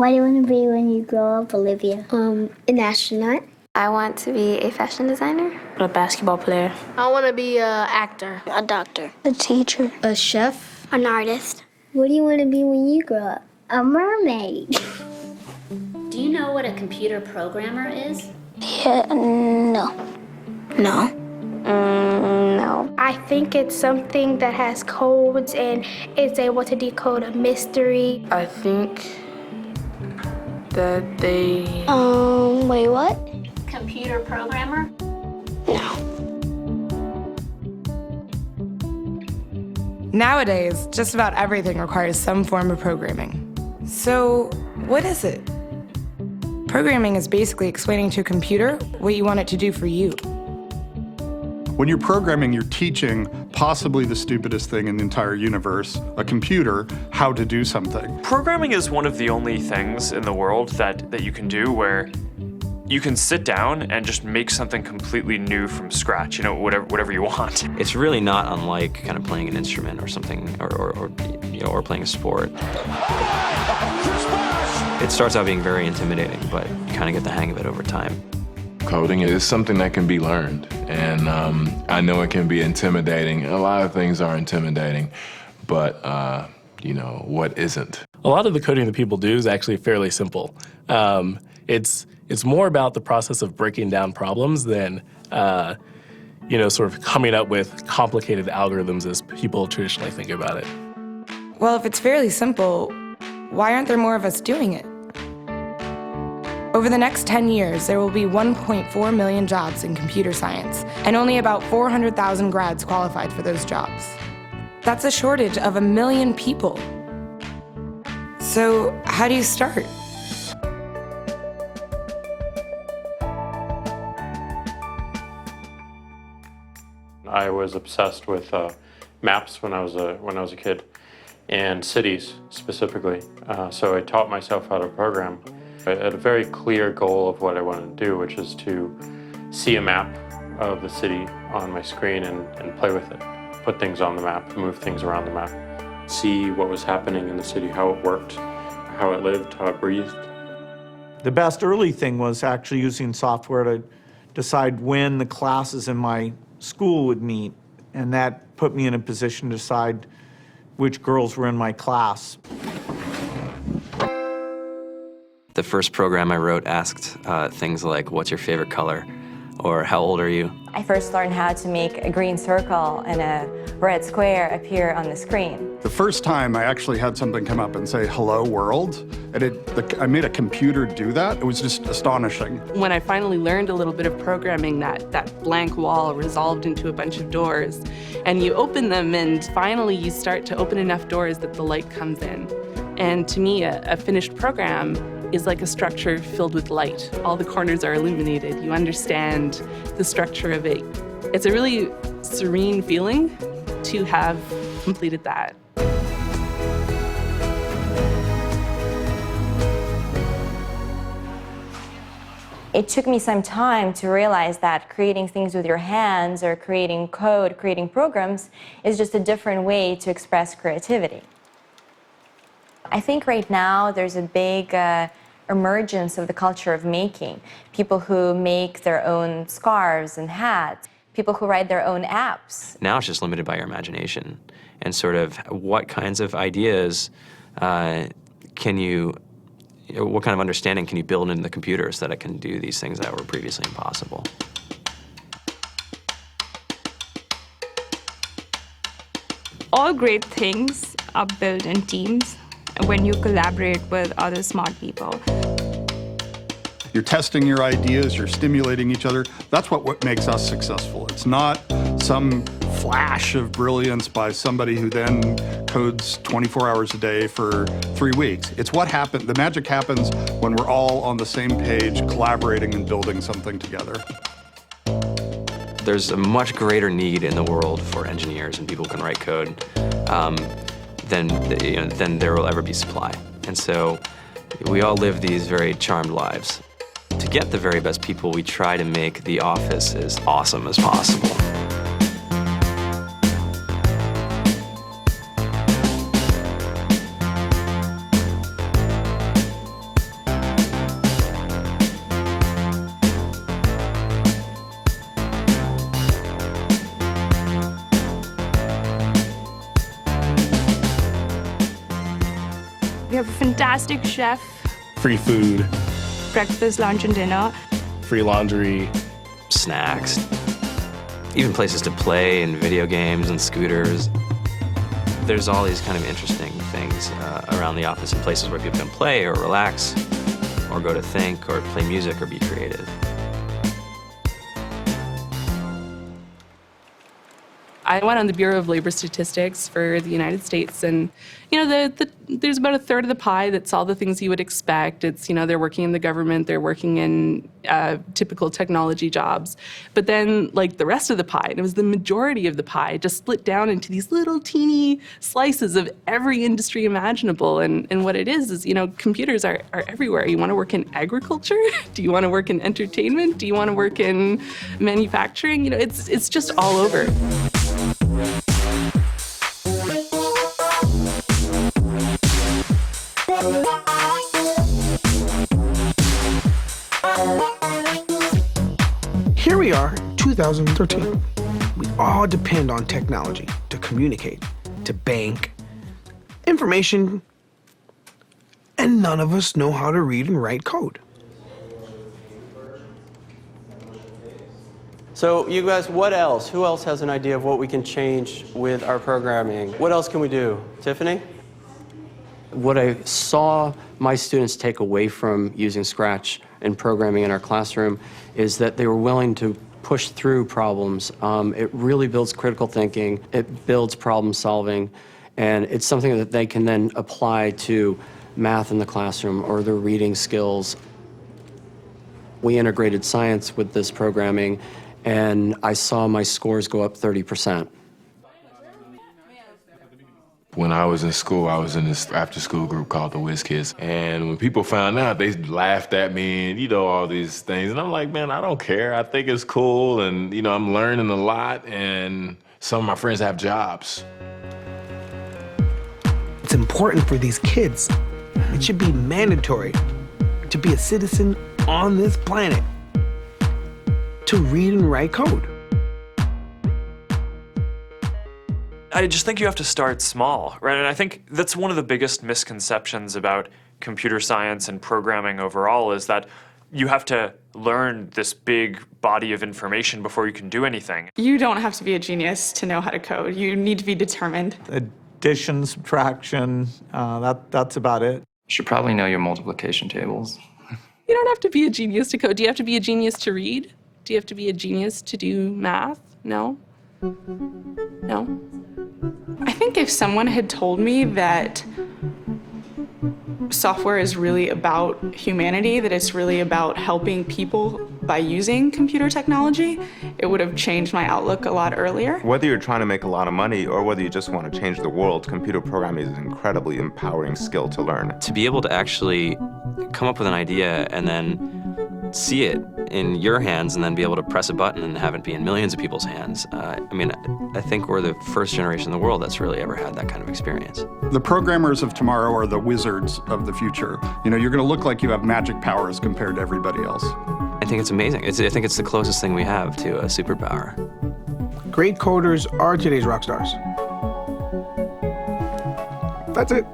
What do you want to be when you grow up, Olivia? An astronaut. I want to be a fashion designer. A basketball player. I want to be an actor. A doctor. A teacher. A chef. An artist. What do you want to be when you grow up? A mermaid. Do you know what a computer programmer is? Yeah, no. No. No. I think it's something that has codes and is able to decode a mystery. I think that they... Wait, what? Computer programmer? No. Nowadays, just about everything requires some form of programming. So, what is it? Programming is basically explaining to a computer what you want it to do for you. When you're programming, you're teaching possibly the stupidest thing in the entire universe, a computer, how to do something. Programming is one of the only things in the world that you can do where you can sit down and just make something completely new from scratch, you know, whatever you want. It's really not unlike kind of playing an instrument or something, or playing a sport. It starts out being very intimidating, but you kind of get the hang of it over time. Coding is something that can be learned, and I know it can be intimidating. A lot of things are intimidating, but you know, what isn't? A lot of the coding that people do is actually fairly simple. It's more about the process of breaking down problems than sort of coming up with complicated algorithms as people traditionally think about it. Well, if it's fairly simple, why aren't there more of us doing it? Over the next 10 years, there will be 1.4 million jobs in computer science, and only about 400,000 grads qualified for those jobs. That's a shortage of 1 million people. So, how do you start? I was obsessed with maps when I was a kid, and cities specifically. So I taught myself how to program. I had a very clear goal of what I wanted to do, which is to see a map of the city on my screen and play with it. Put things on the map, move things around the map. See what was happening in the city, how it worked, how it lived, how it breathed. The best early thing was actually using software to decide when the classes in my school would meet, and that put me in a position to decide which girls were in my class. The first program I wrote asked things like, what's your favorite color? Or how old are you? I first learned how to make a green circle and a red square appear on the screen. The first time I actually had something come up and say, hello world, and I made a computer do that. It was just astonishing. When I finally learned a little bit of programming, that blank wall resolved into a bunch of doors, and you open them, and finally you start to open enough doors that the light comes in. And to me, a finished program is like a structure filled with light. All the corners are illuminated. You understand the structure of it. It's a really serene feeling to have completed that. It took me some time to realize that creating things with your hands or creating code, creating programs, is just a different way to express creativity. I think right now there's a big emergence of the culture of making. People who make their own scarves and hats, people who write their own apps. Now it's just limited by your imagination and sort of what kinds of ideas what kind of understanding can you build into the computer so that it can do these things that were previously impossible. All great things are built in teams when you collaborate with other smart people. You're testing your ideas, you're stimulating each other. That's what makes us successful. It's not some flash of brilliance by somebody who then codes 24 hours a day for 3 weeks. It's what happened. The magic happens when we're all on the same page, collaborating and building something together. There's a much greater need in the world for engineers and people who can write code than there will ever be supply. And so we all live these very charmed lives. To get the very best people, we try to make the office as awesome as possible. We have a fantastic chef, Free food, breakfast, lunch, and dinner. free laundry, snacks, even places to play and video games and scooters. There's all these kind of interesting things around the office and places where people can play or relax or go to think or play music or be creative. I went on the Bureau of Labor Statistics for the United States, and there's about a third of the pie that's all the things you would expect. It's, they're working in the government, they're working in typical technology jobs. But then, like, the rest of the pie, and it was the majority of the pie, just split down into these little teeny slices of every industry imaginable. And what it is, computers are everywhere. You want to work in agriculture? Do you want to work in entertainment? Do you want to work in manufacturing? It's just all over. Here we are, 2013. We all depend on technology to communicate, to bank, information, and none of us know how to read and write code. So you guys, what else? Who else has an idea of what we can change with our programming? What else can we do? Tiffany? What I saw my students take away from using Scratch and programming in our classroom is that they were willing to push through problems. It really builds critical thinking, it builds problem solving, and it's something that they can then apply to math in the classroom or their reading skills. We integrated science with this programming, and I saw my scores go up 30%. When I was in school, I was in this after-school group called the Whiz Kids. And when people found out, they laughed at me and, all these things. And I'm like, man, I don't care. I think it's cool. And, I'm learning a lot. And some of my friends have jobs. It's important for these kids. It should be mandatory to be a citizen on this planet, to read and write code. I just think you have to start small, right? And I think that's one of the biggest misconceptions about computer science and programming overall is that you have to learn this big body of information before you can do anything. You don't have to be a genius to know how to code. You need to be determined. Addition, subtraction, that's about it. You should probably know your multiplication tables. You don't have to be a genius to code. Do you have to be a genius to read? Do you have to be a genius to do math? No? No? I think if someone had told me that software is really about humanity, that it's really about helping people by using computer technology, it would have changed my outlook a lot earlier. Whether you're trying to make a lot of money or whether you just want to change the world, computer programming is an incredibly empowering skill to learn. To be able to actually come up with an idea and then see it in your hands and then be able to press a button and have it be in millions of people's hands. I think we're the first generation in the world that's really ever had that kind of experience. The programmers of tomorrow are the wizards of the future. You're going to look like you have magic powers compared to everybody else. I think it's amazing. I think it's the closest thing we have to a superpower. Great coders are today's rock stars. That's it.